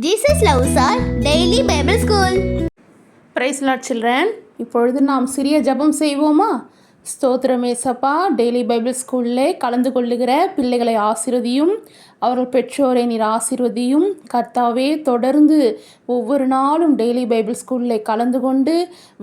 Jesus loves our daily Bible school. Praise Lord children. இப்பொழுது நாம் சிறிய ஜெபம் செய்வோமா? ஸ்தோத்திரமே சப்பா. டெய்லி பைபிள் ஸ்கூல்லே கலந்து கொள்ளுகிற பிள்ளைகளை ஆசீர்வதியும், அவர்கள் பெற்றோரை நீர் ஆசீர்வதியும். கர்த்தாவே, தொடர்ந்து ஒவ்வொரு நாளும் டெய்லி பைபிள் ஸ்கூலில் கலந்து கொண்டு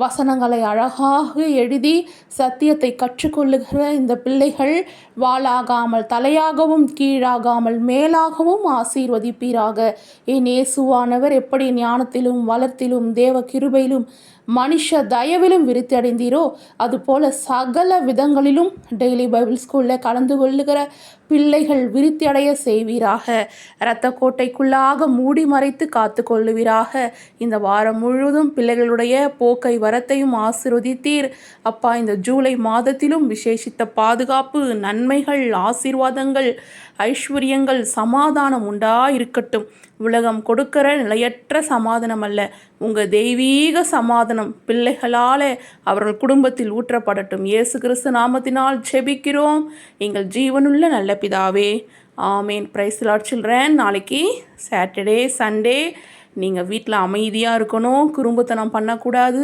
வசனங்களை அழகாக எழுதி சத்தியத்தை கற்றுக்கொள்ளுகிற இந்த பிள்ளைகள் வாளாகாமல் தலையாகவும் கீழாகாமல் மேலாகவும் ஆசீர்வதிப்பீராக. என் இயேசுவானவர் எப்படி ஞானத்திலும் வளர்த்திலும் தேவ கிருபையிலும் மனுஷ தயவிலும் விருத்தி அதுபோல சகல விதங்களிலும் டெய்லி பைபிள் ஸ்கூலில் கலந்து கொள்ளுகிற பிள்ளைகள் விருத்தி அடைய செய்வீராக. இரத்த கோட்டைக்குள்ளாக மூடி மறைத்து காத்து கொள்ளுவீராக. இந்த வாரம் முழுவதும் பிள்ளைகளுடைய போக்கை வரத்தையும் ஆசீர்வதித்தீர் அப்பா. இந்த ஜூலை மாதத்திலும் விசேஷித்த பாதுகாப்பு, நன்மைகள், ஆசீர்வாதங்கள், ஐஸ்வர்யங்கள், சமாதானம் இருக்கட்டும். உலகம் கொடுக்கிற நிலையற்ற சமாதானம் அல்ல, உங்கள் தெய்வீக சமாதானம் பிள்ளைகளால் அவர்கள் குடும்பத்தில் ஊற்றப்படட்டும். இயேசு கிறிஸ்து நாமத்தினால் ஜெபிக்கிறோம் எங்கள் ஜீவனுள்ள நல்ல பிதாவே, ஆமேன். Praise the Lord children. நாளைக்கு சாட்டர்டே, சண்டே நீங்கள் வீட்டில் அமைதியாக இருக்கணும், குறும்புத்தனம் பண்ணக்கூடாது.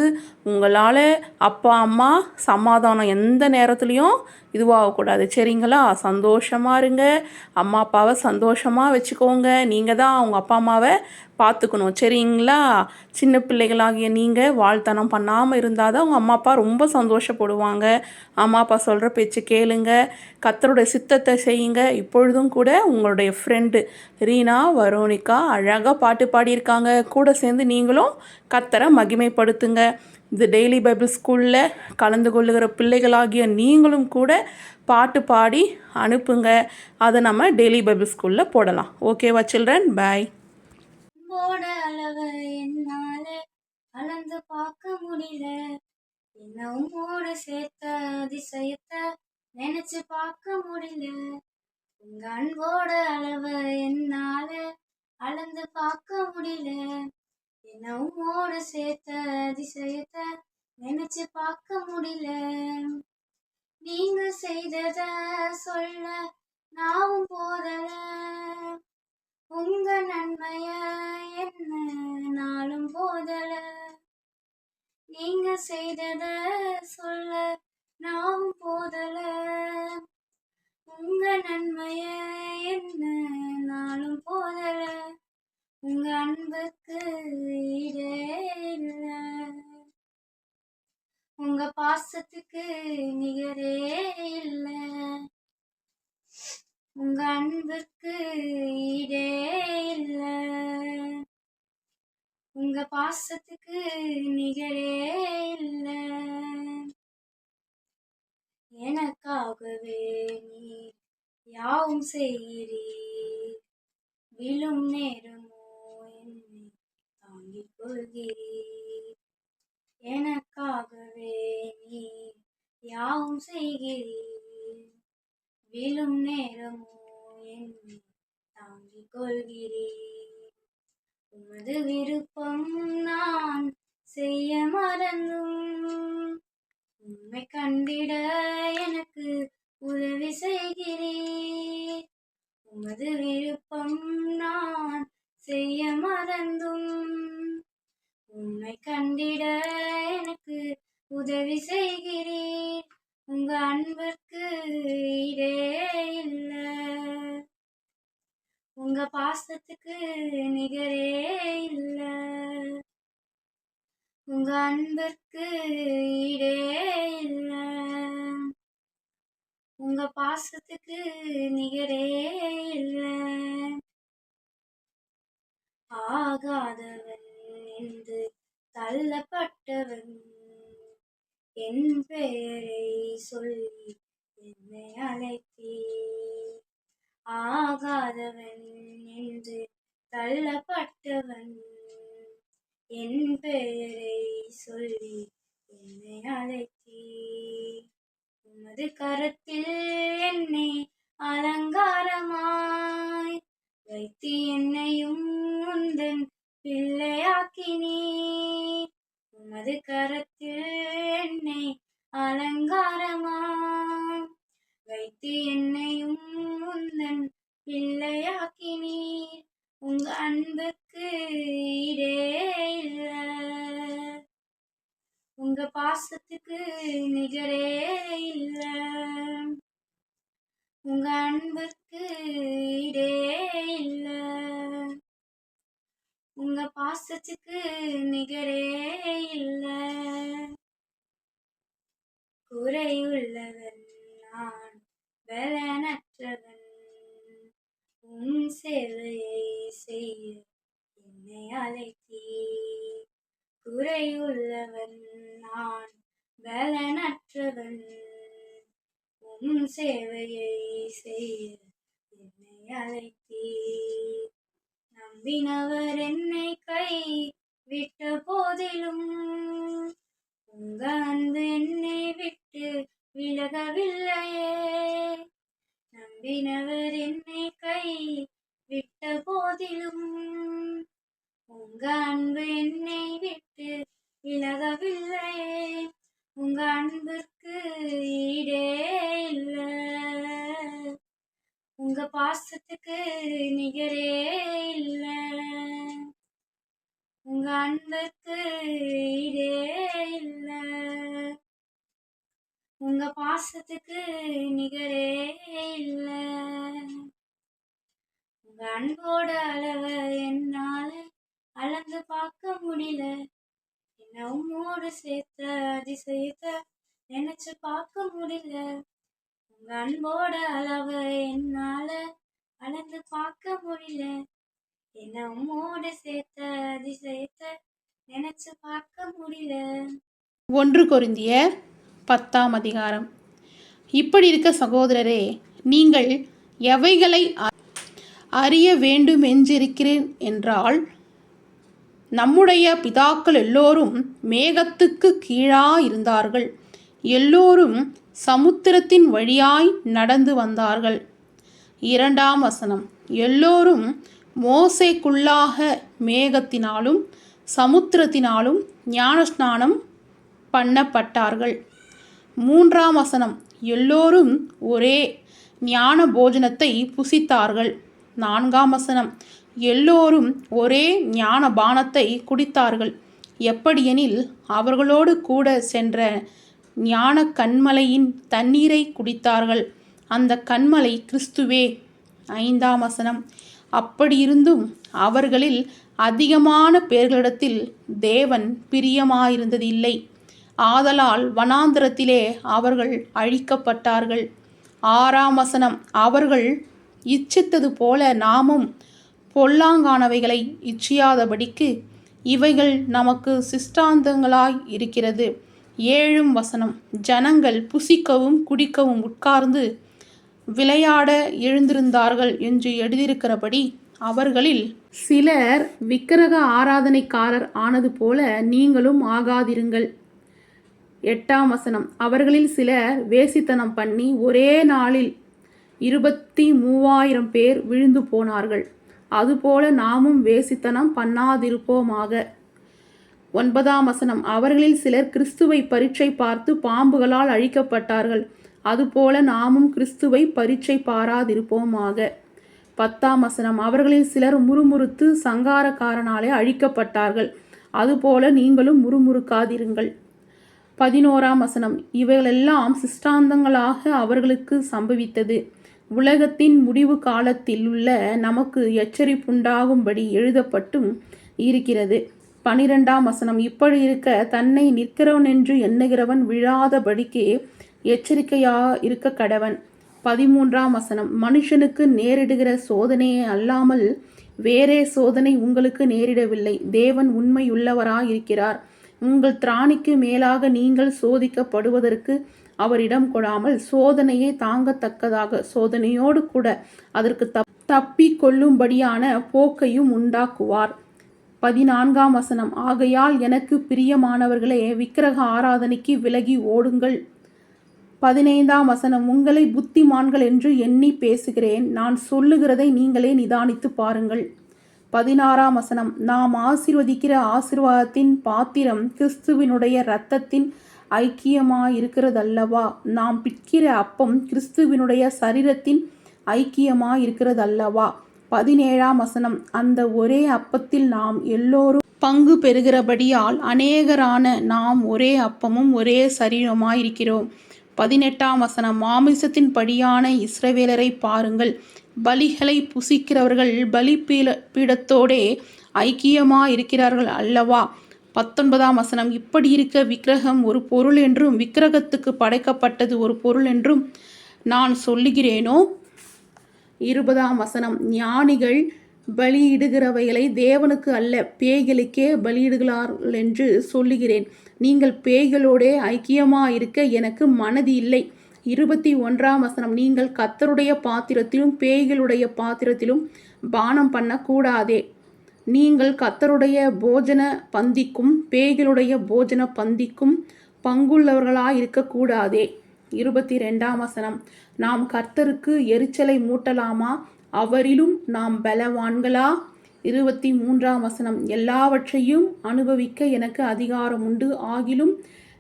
உங்களால் அப்பா அம்மா சமாதானம் எந்த நேரத்துலையும் இதுவாகக்கூடாது, சரிங்களா? சந்தோஷமாக இருங்க, அம்மா அப்பாவை சந்தோஷமாக வச்சுக்கோங்க. நீங்கள் தான் அவங்க அப்பா அம்மாவை பார்த்துக்கணும், சரிங்களா? சின்ன பிள்ளைகளாகிய நீங்கள் வாழ்த்தனம் பண்ணாமல் இருந்தால் தான் அவங்க அம்மா அப்பா ரொம்ப சந்தோஷப்படுவாங்க. அம்மா அப்பா சொல்கிற பேச்சு கேளுங்க, கர்த்தருடைய சித்தத்தை செய்யுங்க. இப்பொழுதும் கூட உங்களுடைய ஃப்ரெண்டு ரீனா, வரோனிகா அழகாக பாட்டு பாடியிருக்காங்க. கூட சேர்ந்து நீங்களும் கர்த்தரை மகிமைப்படுத்துங்க. இந்த டெய்லி பைபிள் ஸ்கூலில் கலந்து கொள்ளுகிற பிள்ளைகளாகிய நீங்களும் கூட பாட்டு பாடி அனுப்புங்க. அதை நம்ம டெய்லி பைபிள் ஸ்கூலில் போடலாம். ஓகேவா சில்ட்ரன்? பாய். அளவு என்னால அளந்து பார்க்க முடியல, என்னோட சேர்த்த அதிசயத்தை நினைச்சு பார்க்க முடியல. உங்க அன்போட அளவு என்னால அளந்து பார்க்க முடியல, என்னோட சேர்த்த அதிசயத்தை நினைச்சு பார்க்க முடியல. நீங்க செய்தத சொல்ல நாவும் போதல, உங்க நன்மைய என்ன நாளும் போதல. நீங்க செய்தத சொல்ல நாவும் போதல, உங்க நன்மைய என்ன நாளும் போதல. உங்க அன்புக்கு ஈடே இல்ல, உங்க பாசத்துக்கு நிகரே இல்ல. உங்க அன்புக்கு ஈடே இல்ல, உங்க பாசத்துக்கு நிகரே இல்ல. எனக்காகவே நீ யாவும் செய்கிறீர், விழும் நேரமோ என்னை தாங்கிக் கொள்கிறீர். எனக்காகவே நீ யாவும் செய்கிறீர், விழும் நேரமோ என்னை தாங்கிக் கொள்கிறீர். உமது விருப்பம் நான் செய்ய மறந்தும், உம்மை கண்டிட எனக்கு உதவி செய்கிறீர். உமது விருப்பம் நான் செய்ய மறந்தும், உம்மை கண்டிட எனக்கு உதவி செய்கிறீர். உங்க அன்பிற்கு ஈடே இல்ல, உங்க பாசத்துக்கு நிகரே இல்ல. உங்க அன்பிற்கு ஈடே இல்ல, உங்க பாசத்துக்கு நிகரே இல்ல. ஆகாதவன் என்று தள்ளப்பட்டவன், என் பெயரை சொல்லி என்னை அழைத்தீர். ஆகாதவன் என்று தள்ளப்பட்டவன், என் பெயரை சொல்லி என்னை அழைத்தீர். உமது கரத்தில் என்னை அலங்காரமாய் வைத்து என்னையும் உந்தன் பிள்ளையாக்கினீர். உமது கரத்தில் என்னை அலங்காரமாய் வைத்து என்னையும் உந்தன் பிள்ளையாக்கினீர். உங்க அன்புக்கு பாசத்துக்கு நிகரே இல்ல, உங்க அன்புக்கு ஈடே இல்ல, உங்க பாசத்துக்கு நிகரே இல்ல. குறையுள்ளவன் நான் பலனற்றவன், உன் சேவையை செய்ய என்னை அழைத்தீர். குறையுள்ளவன் நான் பலனற்றவன், உன் சேவையை செய்ய என்னை அழைத்தீர். நம்பினவர் என்னை கை விட்ட போதிலும் உங்க அன்பு என்னை விட்டு விலகவில்லையே. நம்பினவர் என்னை கை விட்ட போதிலும் உங்க அன்பு என்னை விட்டு விலகவில்லையே. உங்க அன்பிற்கு ஈடே இல்ல, உங்க பாசத்துக்கு நிகரே இல்ல, உங்க அன்புக்கு ஈடே இல்ல, உங்க பாசத்துக்கு நிகரே இல்ல. உங்க அன்போட அளவை என்னால அளந்து பார்க்க முடியல, என்ன உம்மோடு சேர்த்த அதிசயத்தை நினைச்சு பார்க்க முடியல. உங்க அன்போட அளவை என்னால அளந்து பார்க்க முடியல, என்ன உம்மோடு சேர்த்த அதிசயத்தை நினைச்சு பார்க்க முடியல. 1 கொரிந்தியர் 10ஆம் அதிகாரம். இப்படி இருக்க சகோதரரே, நீங்கள் எவைகளை அறிய வேண்டுமென்றிருக்கிறேன் என்றால், நம்முடைய பிதாக்கள் எல்லோரும் மேகத்துக்கு கீழாயிருந்தார்கள், எல்லோரும் சமுத்திரத்தின் வழியாய் நடந்து வந்தார்கள். 2ஆம் வசனம், எல்லோரும் மோசேக்குள்ளாக மேகத்தினாலும் சமுத்திரத்தினாலும் ஞானஸ்நானம் பண்ணப்பட்டார்கள். 3ஆம் வசனம், எல்லோரும் ஒரே ஞான போஜனத்தை புசித்தார்கள். 4ஆம் வசனம், எல்லோரும் ஒரே ஞான பானத்தை குடித்தார்கள். எப்படியெனில் அவர்களோடு கூட சென்ற ஞான கன்மலையின் தண்ணீரை குடித்தார்கள், அந்த கன்மலை கிறிஸ்துவே. 5ஆம் வசனம், அப்படியிருந்தும் அவர்களில் அதிகமான பேர்களிடத்தில் தேவன் பிரியமாயிருந்ததில்லை, ஆதலால் வனாந்தரத்திலே அவர்கள் அழிக்கப்பட்டார்கள். 6ஆம் வசனம், அவர்கள் இச்சித்தது போல நாமும் பொல்லாங்கானவைகளை இச்சியாதபடிக்கு இவைகள் நமக்கு சிஷ்டாந்தங்களாய் இருக்கிறது. 7ஆம் வசனம், ஜனங்கள் புசிக்கவும் குடிக்கவும் உட்கார்ந்து விளையாட எழுந்திருந்தார்கள் என்று எழுதியிருக்கிறபடி அவர்களில் சிலர் விக்கிரக ஆராதனைக்காரர் ஆனது போல நீங்களும் ஆகாதிருங்கள். 8ஆம் வசனம், அவர்களில் சிலர் வேசித்தனம் பண்ணி ஒரே நாளில் 23,000 பேர் விழுந்து போனார்கள், அதுபோல நாமும் வேசித்தனம் பண்ணாதிருப்போமாக. 9ஆம் வசனம், அவர்களில் சிலர் கிறிஸ்துவை பரீட்சை பார்த்து பாம்புகளால் அழிக்கப்பட்டார்கள், அதுபோல நாமும் கிறிஸ்துவை பரீட்சை பாராதிருப்போமாக. 10ஆம் வசனம், அவர்களில் சிலர் முறுமுறுத்து சங்காரக்காரனாலே அழிக்கப்பட்டார்கள், அதுபோல நீங்களும் முறுமுறுக்காதிருங்கள். 11ஆம் வசனம், இவைகளெல்லாம் சிஷ்டாந்தங்களாக அவர்களுக்கு சம்பவித்தது, உலகத்தின் முடிவு காலத்தில் உள்ள நமக்கு எச்சரிப்புண்டாகும்படி எழுதப்பட்டும் இருக்கிறது. 12ஆம் வசனம், இப்படி இருக்க தன்னை நிற்கிறவனென்று எண்ணுகிறவன் விழாதபடிக்கு எச்சரிக்கையா இருக்க கடவன். 13ஆம் வசனம், மனுஷனுக்கு நேரிடுகிற சோதனையே அல்லாமல் வேறே சோதனை உங்களுக்கு நேரிடவில்லை, தேவன் உண்மையுள்ளவராயிருக்கிறார், உங்கள் திராணிக்கு மேலாக நீங்கள் சோதிக்கப்படுவதற்கு அவர் இடம் கொடாமல் சோதனையை தாங்கத்தக்கதாக சோதனையோடு கூட அதற்கு தப்பி கொள்ளும்படியான போக்கையும் உண்டாக்குவார். 14ஆம் வசனம், ஆகையால் எனக்கு பிரியமானவர்களே, விக்கிரக ஆராதனைக்கு விலகி ஓடுங்கள். 15ஆம் வசனம், உங்களை புத்திமான்கள் என்று எண்ணி பேசுகிறேன், நான் சொல்லுகிறதை நீங்களே நிதானித்து பாருங்கள். 16ஆம் வசனம், நாம் ஆசீர்வதிக்கிற ஆசீர்வாதத்தின் பாத்திரம் கிறிஸ்துவினுடைய இரத்தத்தின் ஐக்கியமாயிருக்கிறதல்லவா, நாம் பிட்கிற அப்பம் கிறிஸ்துவினுடைய சரீரத்தின் ஐக்கியமாயிருக்கிறதல்லவா. 17ஆம் வசனம், அந்த ஒரே அப்பத்தில் நாம் எல்லோரும் பங்கு பெறுகிறபடியால் அநேகரான நாம் ஒரே அப்பமும் ஒரே சரீரமாயிருக்கிறோம். 18ஆம் வசனம். மாமிசத்தின் படியான இஸ்ரவேலரை பாருங்கள். பலிகளை புசிக்கிறவர்கள் பீடத்தோடே ஐக்கியமாயிருக்கிறார்கள் அல்லவா? 19ஆம் வசனம். இப்படி இருக்க விக்கிரகம் ஒரு பொருள் என்றும் விக்கிரகத்துக்கு படைக்கப்பட்டது ஒரு பொருள் என்றும் நான் சொல்லுகிறேனோ? 20ஆம் வசனம். ஞானிகள் பலியிடுகிறவைகளை தேவனுக்கு அல்ல பேய்களுக்கே பலியிடுகிறார்கள் என்று சொல்லுகிறேன். நீங்கள் பேய்களோடே ஐக்கியமாயிருக்க எனக்கு மனது இல்லை. 21ஆம் வசனம். நீங்கள் கர்த்தருடைய பாத்திரத்திலும் பேய்களுடைய பாத்திரத்திலும் பானம் பண்ணக்கூடாதே. நீங்கள் கர்த்தருடைய போஜன பந்திக்கும் பேய்களுடைய போஜன பந்திக்கும் பங்குள்ளவர்களாயிருக்கக்கூடாதே. 22ஆம் வசனம். நாம் கர்த்தருக்கு எரிச்சலை மூட்டலாமா? அவரிலும் நாம் பலவான்களா? 23ஆம் வசனம். எல்லாவற்றையும் அனுபவிக்க எனக்கு அதிகாரம் உண்டு, ஆகிலும்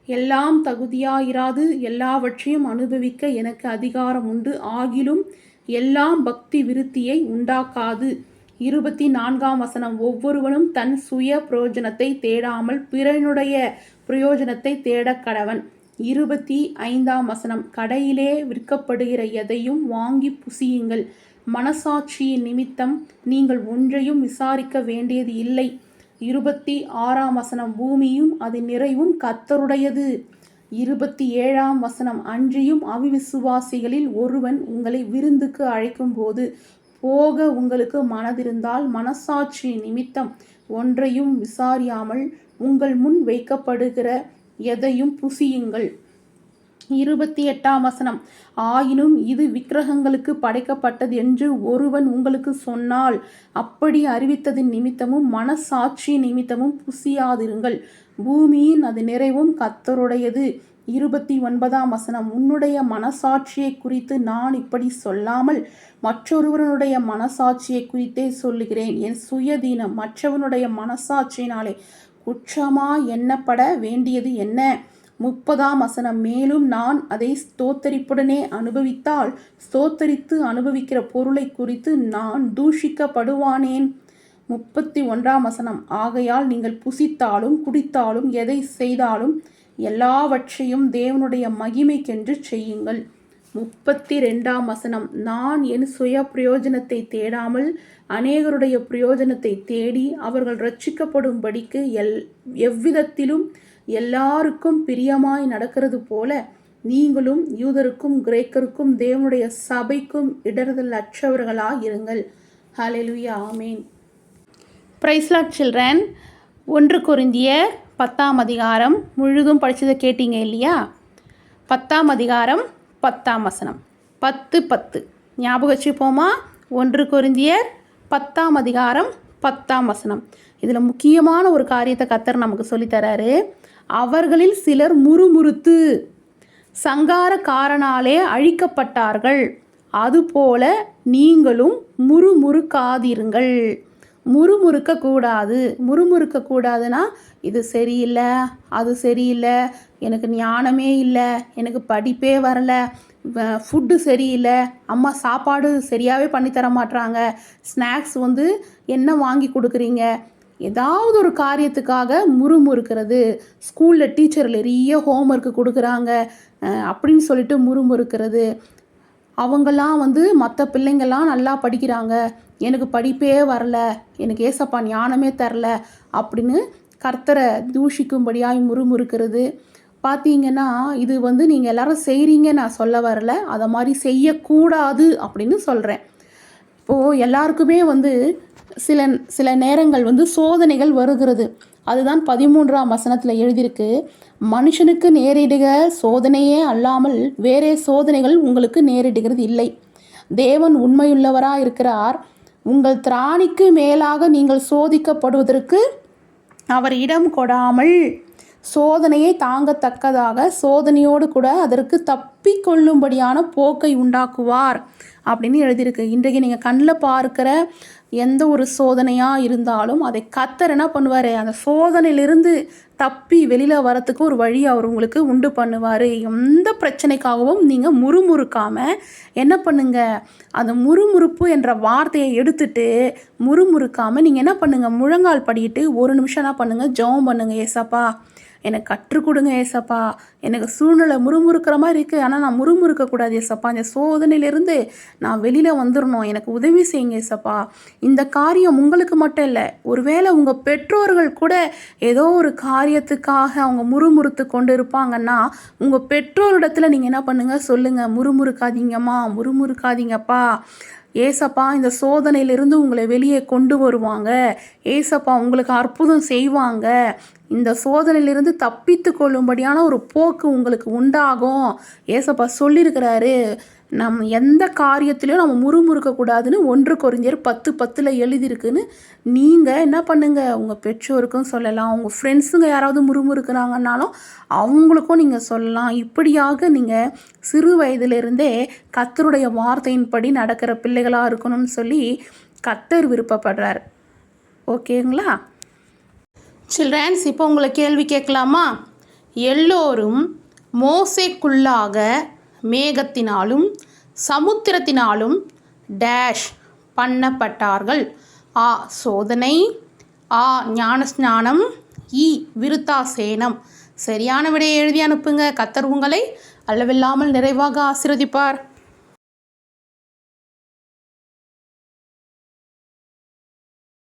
எல்லாம் தகுதியாயிராது. எல்லாவற்றையும் அனுபவிக்க எனக்கு அதிகாரம் உண்டு, ஆகிலும் எல்லாம் பக்தி விருத்தியை உண்டாக்காது. 24ஆம் வசனம். ஒவ்வொருவனும் தன் சுய பிரயோஜனத்தை தேடாமல் பிறனுடைய பிரயோஜனத்தை தேடக் கடவன். 25ஆம் வசனம். கடையிலே விற்கப்படுகிற எதையும் வாங்கி புசியுங்கள். மனசாட்சியின் நிமித்தம் நீங்கள் ஒன்றையும் விசாரிக்க வேண்டியது இல்லை. 26ஆம் வசனம். பூமியும் அதன் நிறைவும் கர்த்தருடையது. 27ஆம் வசனம். அன்றியும் அவிசுவாசிகளில் ஒருவன் உங்களை விருந்துக்கு அழைக்கும்போது போக உங்களுக்கு மனதிருந்தால் மனசாட்சி நிமித்தம் ஒன்றையும் விசாரியாமல் உங்கள் முன் வைக்கப்படுகிற எதையும் புசியுங்கள். 28ஆம் வசனம். ஆயினும் இது விக்கிரகங்களுக்கு படைக்கப்பட்டது என்று ஒருவன் உங்களுக்கு சொன்னால் அப்படி அறிவித்ததின் நிமித்தமும் மனசாட்சி நிமித்தமும் புசியாதிருங்கள். பூமியின் அது நிறைவும் கர்த்தருடையது. 29ஆம் வசனம். உன்னுடைய மனசாட்சியை குறித்து நான் இப்படி சொல்லாமல் மற்றொருவனுடைய மனசாட்சியை குறித்தே சொல்லுகிறேன். என் சுயதீனம் மற்றவனுடைய மனசாட்சியினாலே குற்றமா எண்ணப்பட வேண்டியது என்ன? 30ஆம் வசனம். மேலும் நான் அதை ஸ்தோத்தரிப்புடனே அனுபவித்தால் ஸ்தோத்தரித்து அனுபவிக்கிற பொருளை குறித்து நான் தூஷிக்கப்படுவானேன். 31ஆம் வசனம். ஆகையால் நீங்கள் புசித்தாலும் குடித்தாலும் எதை செய்தாலும் எல்லாவற்றையும் தேவனுடைய மகிமைக்கென்று செய்யுங்கள். 32ஆம் வசனம். நான் என் சுய பிரயோஜனத்தை தேடாமல் அநேகருடைய பிரயோஜனத்தை தேடி அவர்கள் ரட்சிக்கப்படும்படிக்கு எவ்விதத்திலும் எல்லாருக்கும் பிரியமாய் நடக்கிறது போல நீங்களும் யூதருக்கும் கிரேக்கருக்கும் தேவனுடைய சபைக்கும் இடறுதல் அற்றவர்களாய் இருங்கள். ஹல்லேலூயா. ஆமேன். Praise Lord children. 1 கொரிந்தியர் 10ஆம் அதிகாரம் முழுதும் படித்ததை கேட்டீங்க இல்லையா? 10ஆம் அதிகாரம் 10ஆம் வசனம். 10 ஞாபகம் வச்சுப்போமா? 1 கொரிந்தியர் 10ஆம் அதிகாரம் 10ஆம் வசனம். இதில் முக்கியமான ஒரு காரியத்தை கர்த்தர் நமக்கு சொல்லித்தராரு. அவர்களில் சிலர் முறுமுறுத்து சங்காரக்காரனாலே அழிக்கப்பட்டார்கள். அதுபோல நீங்களும் முறுமுறுக்காதிருங்கள். முறுமுறுக்கக்கூடாதுன்னா இது சரியில்லை, அது சரியில்லை, எனக்கு ஞானமே இல்லை, எனக்கு படிப்பே வரல, ஃபுட்டு சரியில்லை, அம்மா சாப்பாடு சரியாகவே பண்ணித்தர மாட்றாங்க, ஸ்நாக்ஸ் என்ன வாங்கி கொடுக்குறீங்க, ஏதாவது ஒரு காரியத்துக்காக முறுமுறுக்கிறது. ஸ்கூலில் டீச்சர் நிறைய ஹோம்ஒர்க்கு கொடுக்குறாங்க அப்படின்னு சொல்லிட்டு முறுமுறுக்கிறது. அவங்கெல்லாம் மற்ற பிள்ளைங்கள்லாம் நல்லா படிக்கிறாங்க, எனக்கு படிப்பே வரல, எனக்கு ஏசப்பா ஞானமே தரல அப்படின்னு கர்த்தரை தூஷிக்கும்படியாய் முறுமுறுக்கிறது. பார்த்தீங்கன்னா இது நீங்கள் எல்லாரும் செய்கிறீங்க நான் சொல்ல வரல, அதை மாதிரி செய்யக்கூடாது அப்படின்னு சொல்கிறேன். இப்போது எல்லாருக்குமே சில நேரங்கள் சோதனைகள் வருகிறது. அதுதான் 13ஆம் வசனத்தில் எழுதியிருக்கு. மனுஷனுக்கு நேரிடுக சோதனையே அல்லாமல் வேறே சோதனைகள் உங்களுக்கு நேரிடுகிறது இல்லை. தேவன் உண்மையுள்ளவராக இருக்கிறார். உங்கள் திராணிக்கு மேலாக நீங்கள் சோதிக்கப்படுவதற்கு அவர் இடம் கொடாமல் சோதனையை தாங்கத்தக்கதாக சோதனையோடு கூட அதற்கு தப்பிக்கொள்ளும்படியான போக்கை உண்டாக்குவார் அப்படின்னு எழுதியிருக்கு. இன்றைக்கு நீங்கள் கண்ணில் பார்க்குற எந்த ஒரு சோதனையாக இருந்தாலும் அதை கர்த்தர் என்ன பண்ணுவார், அந்த சோதனையிலிருந்து தப்பி வெளியில் வரத்துக்கு ஒரு வழி அவர் உங்களுக்கு உண்டு பண்ணுவார். எந்த பிரச்சனைக்காகவும் நீங்கள் முறுமுறுக்காமல் என்ன பண்ணுங்க, அந்த முறுமுறுப்பு என்ற வார்த்தையை எடுத்துட்டு முறுமுறுக்காமல் நீங்கள் என்ன பண்ணுங்கள், முழங்கால் படிட்டு ஒரு நிமிஷம் என்ன பண்ணுங்கள், ஜெபம் பண்ணுங்கள். ஏசப்பா எனக்கு கற்றுக் கொடுங்க ஏசப்பா, எனக்கு சூழ்நிலை முறுமுறுக்கிற மாதிரி இருக்குது, ஆனால் நான் முறுமுறுக்கக்கூடாது ஏசப்பா, இந்த சோதனையிலேருந்து நான் வெளியில் வந்துடணும், எனக்கு உதவி செய்யுங்க ஏசப்பா. இந்த காரியம் உங்களுக்கு மட்டும் இல்லை, ஒருவேளை உங்கள் பெற்றோர்கள் கூட ஏதோ ஒரு காரியத்துக்காக அவங்க முறுமுறுத்து கொண்டு இருப்பாங்கன்னா உங்கள் பெற்றோரிடத்துல நீங்கள் என்ன பண்ணுங்கள், சொல்லுங்கள், முறுமுறுக்காதீங்கம்மா, முறுமுறுக்காதீங்கப்பா, ஏசப்பா இந்த சோதனையிலிருந்து உங்களை வெளியே கொண்டு வருவாங்க, ஏசப்பா உங்களுக்கு அற்புதம் செய்வாங்க, இந்த சோதனையிலிருந்து தப்பித்து கொள்ளும்படியான ஒரு போக்கு உங்களுக்கு உண்டாகும். ஏசப்பா சொல்லியிருக்கிறாரு, நம்ம எந்த காரியத்திலையும் நம்ம முறுமுறுக்கக்கூடாதுன்னு 1 கொரிந்தியர் 10:10 எழுதியிருக்குன்னு நீங்கள் என்ன பண்ணுங்கள், உங்கள் பெற்றோருக்கும் சொல்லலாம், உங்கள் ஃப்ரெண்ட்ஸுங்க யாராவது முறுமுறுக்குறாங்கன்னாலும் அவங்களுக்கும் நீங்கள் சொல்லலாம். இப்படியாக நீங்கள் சிறு வயதிலிருந்தே கர்த்தருடைய வார்த்தையின்படி நடக்கிற பிள்ளைகளாக இருக்கணும்னு சொல்லி கர்த்தர் விருப்பப்படுறார். ஓகேங்களா சில்ட்ரன்ஸ்? இப்போ உங்களை கேள்வி கேட்கலாமா? எல்லோரும் மோசேக்குள்ளாக மேகத்தினாலும் சமுத்திரத்தினாலும் டேஷ் பண்ணப்பட்டார்கள். ஆ சோதனை, ஆ ஞானஸ்நானம், இ விருத்தாசேனம். சரியான விடையை எழுதி அனுப்புங்க. கர்த்தர் உங்களை அளவில்லாமல் நிறைவாக ஆசீர்வதிப்பார்.